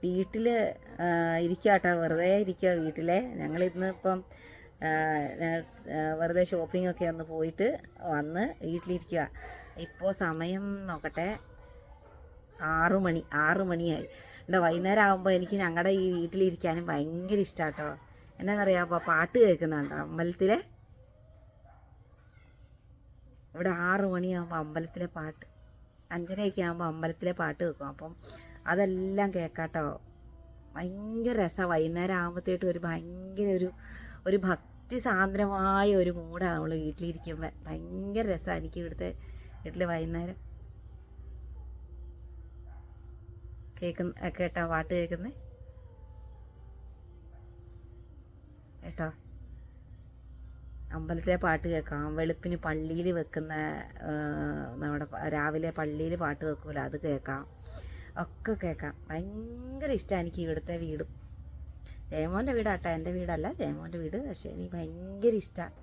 വീട്ടിൽ ഇരിക്കുക കേട്ടോ, വെറുതെ ഇരിക്കുക വീട്ടിൽ. ഞങ്ങളിന്ന് ഇപ്പം വെറുതെ ഷോപ്പിംഗ് ഒക്കെ ഒന്ന് പോയിട്ട് വന്ന് വീട്ടിലിരിക്കുക. ഇപ്പോൾ സമയം നോക്കട്ടെ, 6 മണിയായി. വൈകുന്നേരം ആകുമ്പോൾ എനിക്ക് ഞങ്ങളുടെ ഈ വീട്ടിലിരിക്കാനും ഭയങ്കര ഇഷ്ടമാണ് കേട്ടോ. എന്നാണെന്നറിയാം, അപ്പോൾ പാട്ട് കേൾക്കുന്നുണ്ടോ അമ്പലത്തിലെ? ഇവിടെ 6 മണിയാകുമ്പോൾ അമ്പലത്തിലെ പാട്ട്, 5:30 ആകുമ്പോൾ അമ്പലത്തിലെ പാട്ട് കേൾക്കും. അപ്പം അതെല്ലാം കേൾക്കാട്ടോ. ഭയങ്കര രസമാണ്. വൈകുന്നേരം ആകുമ്പോഴത്തേട്ട് ഭയങ്കര ഒരു ഭക്തി സാന്ദ്രമായ ഒരു മൂഡാണ് നമ്മൾ വീട്ടിലിരിക്കുമ്പോൾ. ഭയങ്കര രസമാണ് എനിക്ക് ഇവിടുത്തെ വീട്ടിൽ വൈകുന്നേരം കേട്ടോ പാട്ട് കേൾക്കുന്നത് കേട്ടോ. അമ്പലത്തിലെ പാട്ട് കേൾക്കാം, വെളുപ്പിന് പള്ളിയിൽ വെക്കുന്ന നമ്മുടെ രാവിലെ പള്ളിയിൽ പാട്ട് വെക്കുമല്ലോ, അത് കേൾക്കാം, ഒക്കെ കേൾക്കാം. ഭയങ്കര ഇഷ്ടമാണ് എനിക്ക് ഇവിടുത്തെ വീടും. ജയമോൻ്റെ വീടാട്ടോ, എൻ്റെ വീടല്ല, ജയമോൻ്റെ വീട്. പക്ഷേ എനിക്ക് ഭയങ്കര ഇഷ്ടമാണ്.